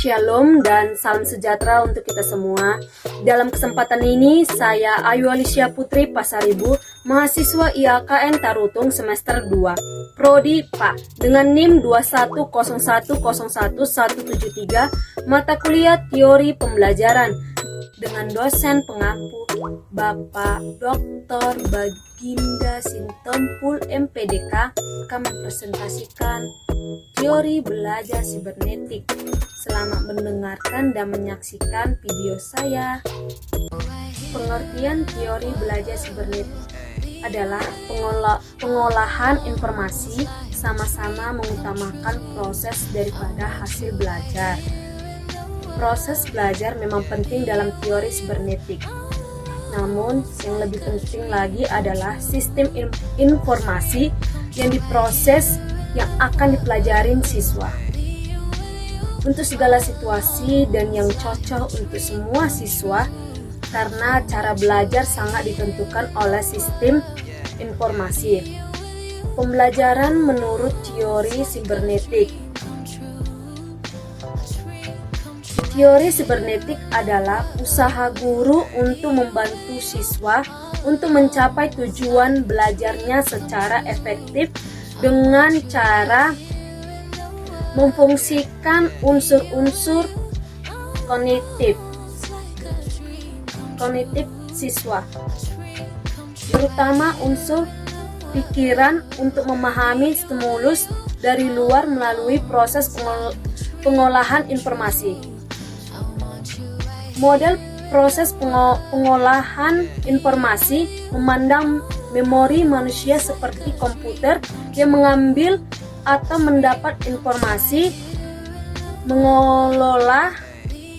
Shalom dan salam sejahtera untuk kita semua. Dalam kesempatan ini, saya Ayu Alicia Putri Pasaribu, mahasiswa IAKN Tarutung semester 2, Prodi PA, dengan NIM 210101173, mata kuliah teori pembelajaran, dengan dosen pengampu Bapak Dr. Baginda Sintempul MPDK akan mempresentasikan teori belajar sibernetik. Selamat mendengarkan dan menyaksikan video saya. Pengertian teori belajar sibernetik adalah pengolahan informasi sama-sama mengutamakan proses daripada hasil belajar. Proses belajar memang penting dalam teori sibernetik. Namun, yang lebih penting lagi adalah sistem informasi yang diproses yang akan dipelajarin siswa. Untuk segala situasi dan yang cocok untuk semua siswa, karena cara belajar sangat ditentukan oleh sistem informasi. Pembelajaran menurut teori sibernetik. Teori sibernetik adalah usaha guru untuk membantu siswa untuk mencapai tujuan belajarnya secara efektif dengan cara memfungsikan unsur-unsur kognitif siswa, terutama unsur pikiran untuk memahami stimulus dari luar melalui proses pengolahan informasi. Model proses pengolahan informasi memandang memori manusia seperti komputer yang mengambil atau mendapat informasi, mengelola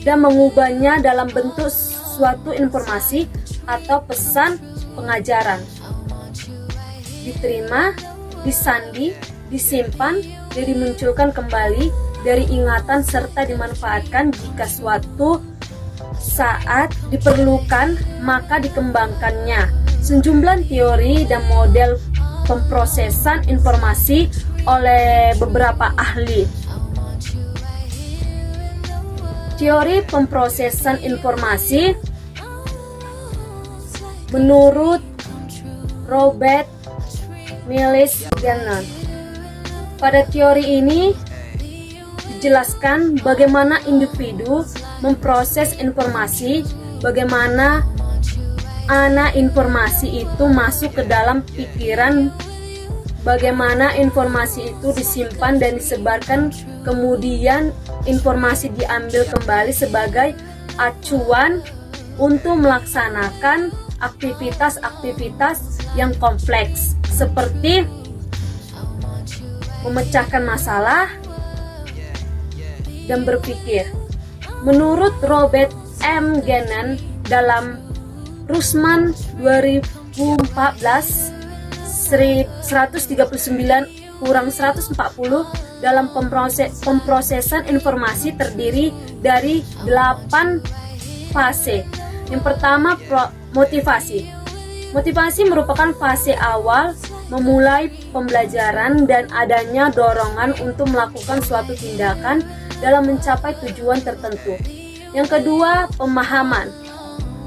dan mengubahnya dalam bentuk suatu informasi atau pesan pengajaran. Diterima, disandi, disimpan, dan dimunculkan kembali dari ingatan serta dimanfaatkan jika suatu saat diperlukan, maka dikembangkannya. Sejumlah teori dan model pemrosesan informasi oleh beberapa ahli. Teori pemrosesan informasi menurut Robert Miles Gannon. Pada teori ini dijelaskan bagaimana individu memproses informasi, bagaimana informasi itu masuk ke dalam pikiran, bagaimana informasi itu disimpan dan disebarkan, kemudian informasi diambil kembali sebagai acuan untuk melaksanakan aktivitas-aktivitas yang kompleks seperti memecahkan masalah dan berpikir. Menurut Robert M. Gannon dalam Rusman 2014 139-140 dalam pemrosesan informasi terdiri dari 8 fase. Yang pertama, motivasi. Motivasi merupakan fase awal memulai pembelajaran dan adanya dorongan untuk melakukan suatu tindakan dalam mencapai tujuan tertentu. Yang kedua, pemahaman.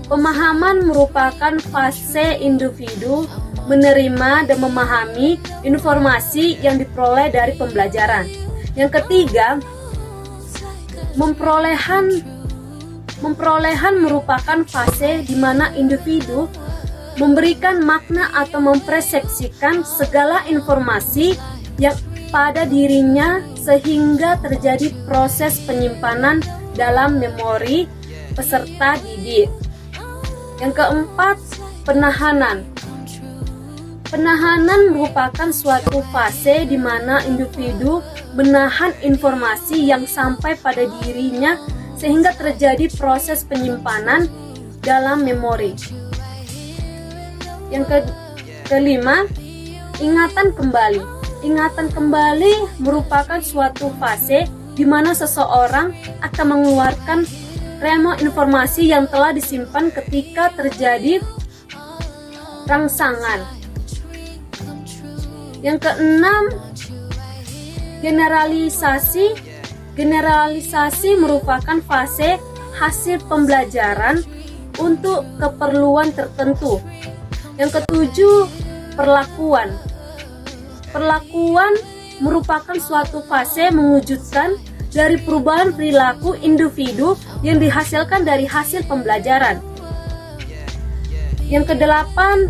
Pemahaman merupakan fase individu menerima dan memahami informasi yang diperoleh dari pembelajaran. Yang ketiga, memperolehan merupakan fase di mana individu memberikan makna atau mempersepsikan segala informasi yang pada dirinya sehingga terjadi proses penyimpanan dalam memori peserta didik. Yang keempat, penahanan. Penahanan merupakan suatu fase di mana individu menahan informasi yang sampai pada dirinya sehingga terjadi proses penyimpanan dalam memori. Yang kelima, ingatan kembali. Ingatan kembali merupakan suatu fase di mana seseorang akan mengeluarkan remo informasi yang telah disimpan ketika terjadi rangsangan. Yang keenam, generalisasi. Generalisasi merupakan fase hasil pembelajaran untuk keperluan tertentu. Yang ketujuh, perlakuan. Perlakuan merupakan suatu fase mewujudkan dari perubahan perilaku individu yang dihasilkan dari hasil pembelajaran. Yang kedelapan,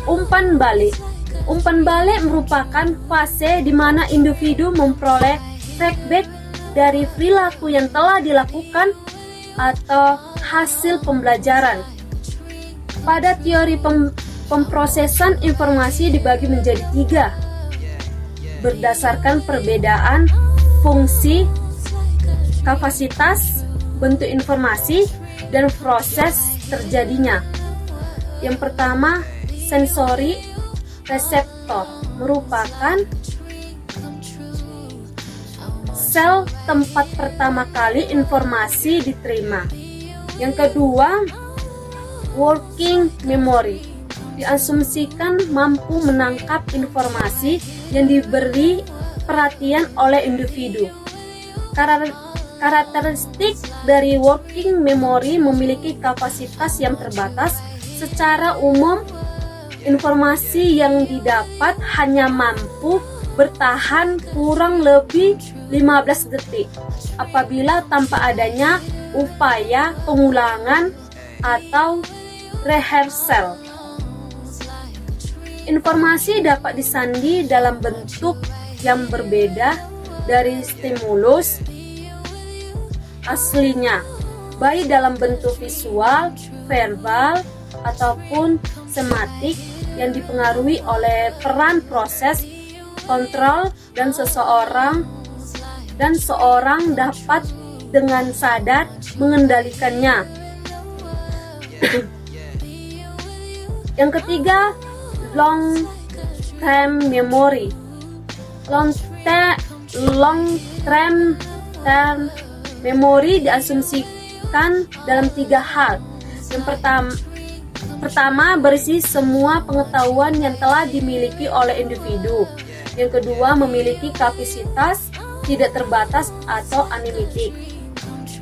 umpan balik. Umpan balik merupakan fase di mana individu memperoleh feedback dari perilaku yang telah dilakukan atau hasil pembelajaran. Pada teori pemrosesan informasi dibagi menjadi 3 berdasarkan perbedaan fungsi, kapasitas, bentuk informasi, dan proses terjadinya. Yang pertama, sensori reseptor merupakan sel tempat pertama kali informasi diterima. Yang kedua, working memory diasumsikan mampu menangkap informasi yang diberi perhatian oleh individu. Karakteristik dari working memory memiliki kapasitas yang terbatas. Secara umum, informasi yang didapat hanya mampu bertahan kurang lebih 15 detik apabila tanpa adanya upaya pengulangan atau rehearsal. Informasi dapat disandi dalam bentuk yang berbeda dari stimulus aslinya, baik dalam bentuk visual, verbal, ataupun sematik yang dipengaruhi oleh peran proses kontrol dan seorang dapat dengan sadar mengendalikannya. Yang ketiga, long term memory. Long term memory diasumsikan dalam 3 hal. Yang pertama, berisi semua pengetahuan yang telah dimiliki oleh individu. Yang kedua, memiliki kapasitas tidak terbatas atau unlimited.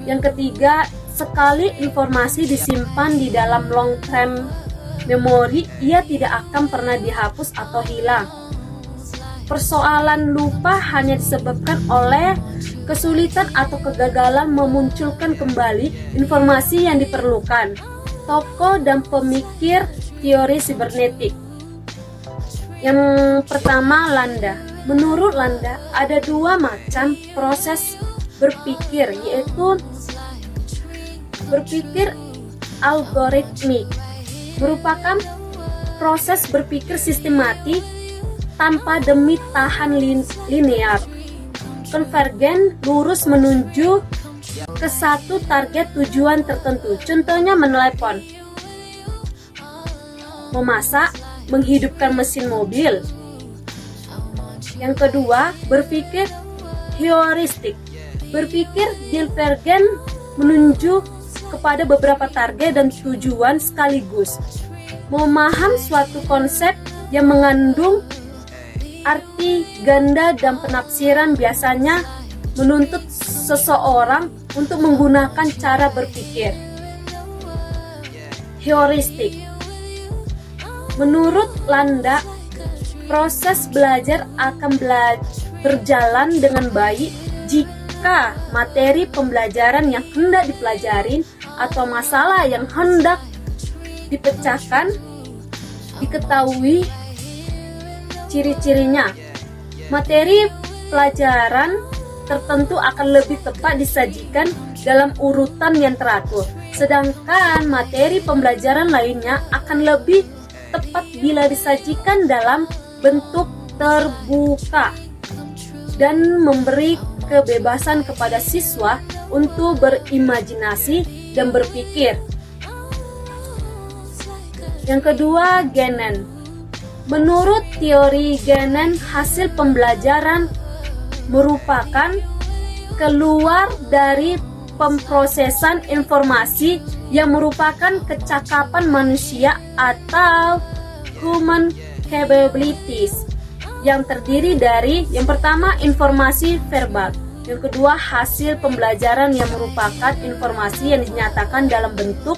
Yang ketiga, sekali informasi disimpan di dalam long term memory, ia tidak akan pernah dihapus atau hilang. Persoalan lupa hanya disebabkan oleh kesulitan atau kegagalan memunculkan kembali informasi yang diperlukan. Tokoh dan pemikir teori sibernetik. Yang pertama, Landa. Menurut Landa, ada 2 macam proses berpikir, yaitu berpikir algoritmik, merupakan proses berpikir sistematik tanpa demi tahan linear, konvergen, lurus menuju ke satu target tujuan tertentu. Contohnya menelepon, memasak, menghidupkan mesin mobil. Yang kedua, berpikir heuristik, berpikir divergen menuju kepada beberapa target dan tujuan sekaligus. Memaham suatu konsep yang mengandung arti ganda dan penafsiran biasanya menuntut seseorang untuk menggunakan cara berpikir heuristik. Menurut Landa, proses belajar akan berjalan dengan baik jika materi pembelajaran yang hendak dipelajari atau masalah yang hendak dipecahkan diketahui ciri-cirinya. Materi pelajaran tertentu akan lebih tepat disajikan dalam urutan yang teratur, sedangkan materi pembelajaran lainnya akan lebih tepat bila disajikan dalam bentuk terbuka dan memberi kebebasan kepada siswa untuk berimajinasi dan berpikir. Yang kedua, Gannon. Menurut teori Gannon, hasil pembelajaran merupakan keluar dari pemrosesan informasi yang merupakan kecakapan manusia atau human capabilities, yang terdiri dari yang pertama, informasi verbal. Yang kedua, hasil pembelajaran yang merupakan informasi yang dinyatakan dalam bentuk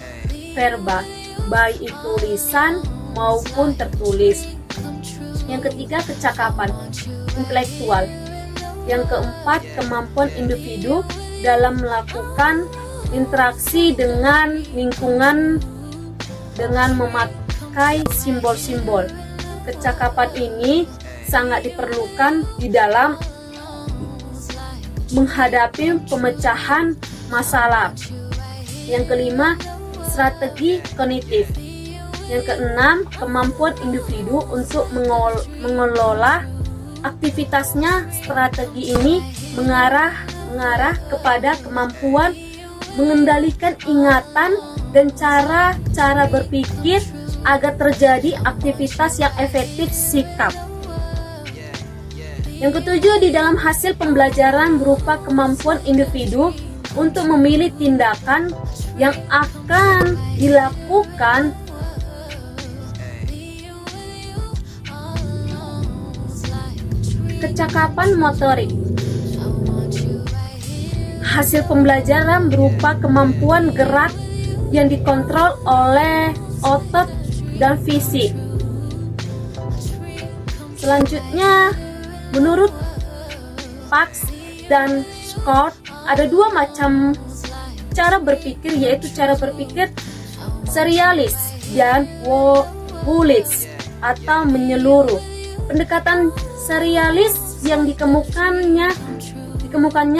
verbal, baik itu lisan maupun tertulis. Yang ketiga, kecakapan intelektual. Yang keempat, kemampuan individu dalam melakukan interaksi dengan lingkungan dengan memakai simbol-simbol. Kecakapan ini sangat diperlukan di dalam menghadapi pemecahan masalah. Yang kelima, strategi kognitif. Yang keenam, kemampuan individu untuk mengelola aktivitasnya. Strategi ini mengarah kepada kemampuan mengendalikan ingatan dan cara berpikir agar terjadi aktivitas yang efektif sikap. Yang ketujuh, di dalam hasil pembelajaran berupa kemampuan individu untuk memilih tindakan yang akan dilakukan kecakapan motorik. Hasil pembelajaran berupa kemampuan gerak yang dikontrol oleh otot dan fisik. Selanjutnya, menurut Parks dan Scott, ada dua macam cara berpikir, yaitu cara berpikir serialis dan holistik atau menyeluruh. Pendekatan serialis yang dikemukannya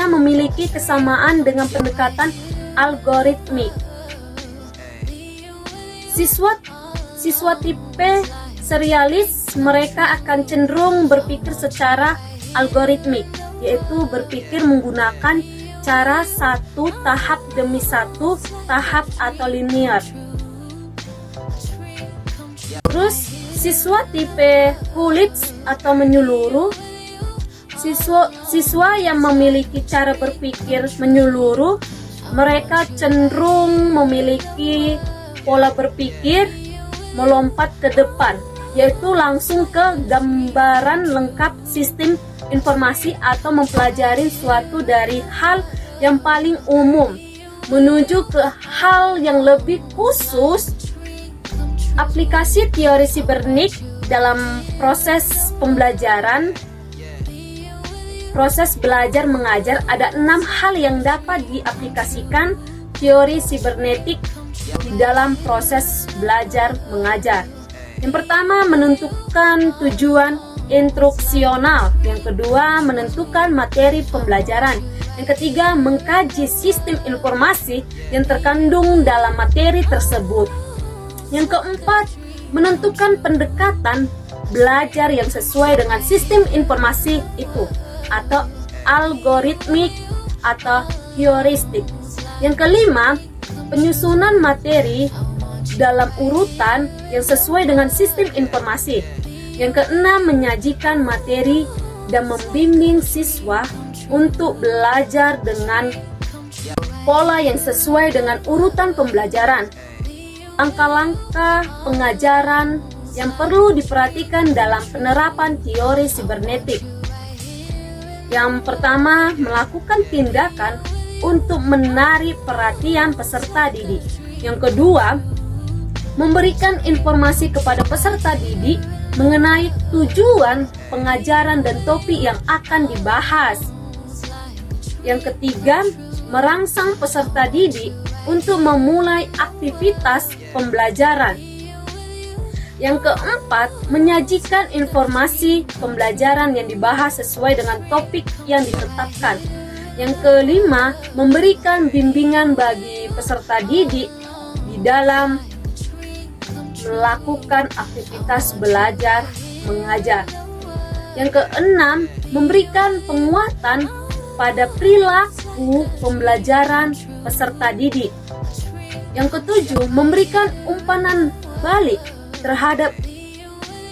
memiliki kesamaan dengan pendekatan algoritmik. Siswa tipe serialis mereka akan cenderung berpikir secara algoritmik, yaitu berpikir menggunakan cara satu tahap demi satu tahap atau linear. Terus siswa tipe holistik atau menyeluruh, siswa yang memiliki cara berpikir menyeluruh, mereka cenderung memiliki pola berpikir melompat ke depan, yaitu langsung ke gambaran lengkap sistem informasi atau mempelajari suatu dari hal yang paling umum menuju ke hal yang lebih khusus. Aplikasi teori sibernetik dalam proses pembelajaran, proses belajar mengajar, ada 6 hal yang dapat diaplikasikan teori sibernetik di dalam proses belajar mengajar. Yang pertama, menentukan tujuan instruksional. Yang kedua, menentukan materi pembelajaran. Yang ketiga, mengkaji sistem informasi yang terkandung dalam materi tersebut. Yang keempat, menentukan pendekatan belajar yang sesuai dengan sistem informasi itu, atau algoritmik atau heuristik. Yang kelima, penyusunan materi dalam urutan yang sesuai dengan sistem informasi. Yang keenam, menyajikan materi dan membimbing siswa untuk belajar dengan pola yang sesuai dengan urutan pembelajaran. Langkah-langkah pengajaran yang perlu diperhatikan dalam penerapan teori sibernetik. Yang pertama, melakukan tindakan untuk menarik perhatian peserta didik. Yang kedua, memberikan informasi kepada peserta didik mengenai tujuan pengajaran dan topik yang akan dibahas. Yang ketiga, merangsang peserta didik untuk memulai aktivitas pembelajaran. Yang keempat, menyajikan informasi pembelajaran yang dibahas sesuai dengan topik yang ditetapkan. Yang kelima, memberikan bimbingan bagi peserta didik di dalam melakukan aktivitas belajar mengajar. Yang keenam, memberikan penguatan pada perilaku pembelajaran peserta didik. Yang ketujuh, memberikan umpan balik terhadap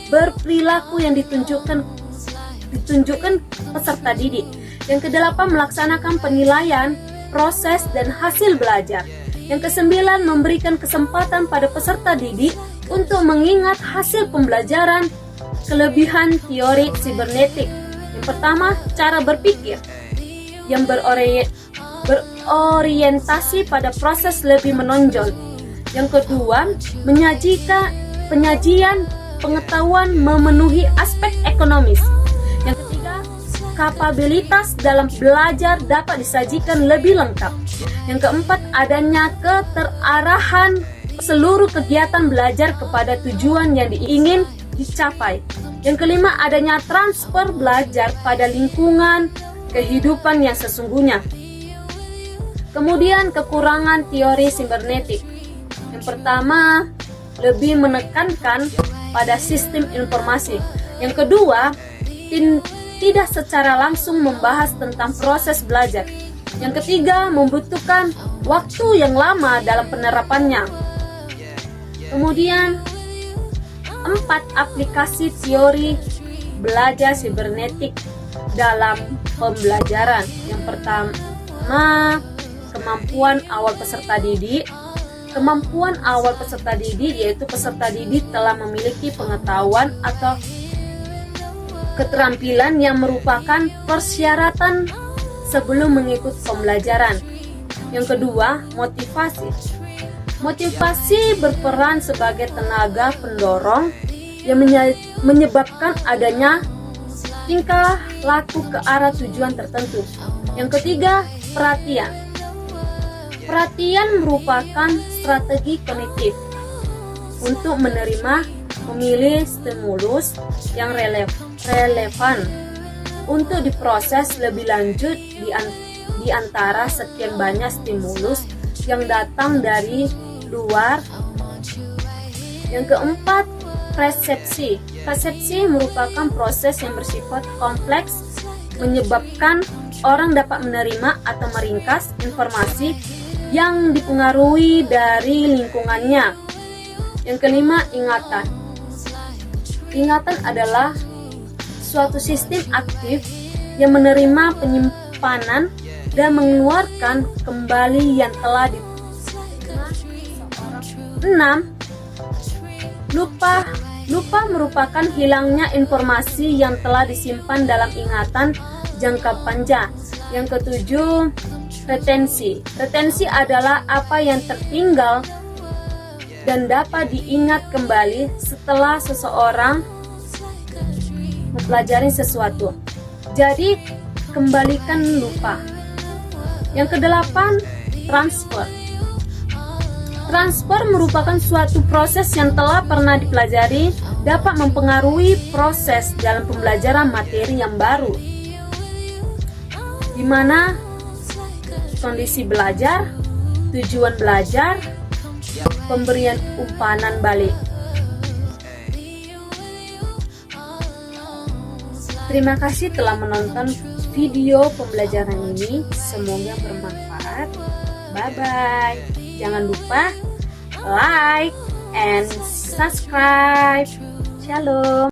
berperilaku yang ditunjukkan peserta didik. Yang kedelapan, melaksanakan penilaian proses dan hasil belajar. Yang kesembilan, memberikan kesempatan pada peserta didik untuk mengingat hasil pembelajaran. Kelebihan teori sibernetik. Yang pertama, cara berpikir. yang berorientasi pada proses lebih menonjol. Yang kedua, penyajian pengetahuan memenuhi aspek ekonomis. Yang ketiga, kapabilitas dalam belajar dapat disajikan lebih lengkap. Yang keempat, adanya keterarahan seluruh kegiatan belajar kepada tujuan yang ingin dicapai. Yang kelima, adanya transfer belajar pada lingkungan kehidupan yang sesungguhnya. Kemudian kekurangan teori sibernetik. Yang pertama, lebih menekankan pada sistem informasi. Yang kedua, tidak secara langsung membahas tentang proses belajar. Yang ketiga, membutuhkan waktu yang lama dalam penerapannya. Kemudian 4. Aplikasi teori belajar sibernetik dalam pembelajaran. Yang pertama, kemampuan awal peserta didik. Kemampuan awal peserta didik yaitu peserta didik telah memiliki pengetahuan atau keterampilan yang merupakan persyaratan sebelum mengikuti pembelajaran. Yang kedua, motivasi. Motivasi berperan sebagai tenaga pendorong yang menyebabkan adanya tingkah laku ke arah tujuan tertentu. Yang ketiga, perhatian. Perhatian merupakan strategi kognitif untuk menerima, memilih stimulus yang relevan untuk diproses lebih lanjut di antara sekian banyak stimulus yang datang dari luar. Yang keempat, persepsi. Persepsi merupakan proses yang bersifat kompleks, menyebabkan orang dapat menerima atau meringkas informasi yang dipengaruhi dari lingkungannya. Yang kelima, ingatan. Ingatan adalah suatu sistem aktif yang menerima penyimpanan dan mengeluarkan kembali yang telah diterima seorang. 6. Lupa merupakan hilangnya informasi yang telah disimpan dalam ingatan jangka panjang. Yang ketujuh, retensi. Retensi adalah apa yang tertinggal dan dapat diingat kembali setelah seseorang mempelajari sesuatu. Jadi, kembalikan lupa. Yang kedelapan, transfer. Transfer merupakan suatu proses yang telah pernah dipelajari, dapat mempengaruhi proses dalam pembelajaran materi yang baru, di mana kondisi belajar, tujuan belajar, pemberian umpan balik. Terima kasih telah menonton video pembelajaran ini. Semoga bermanfaat. Bye-bye. Jangan lupa like and subscribe. Shalom.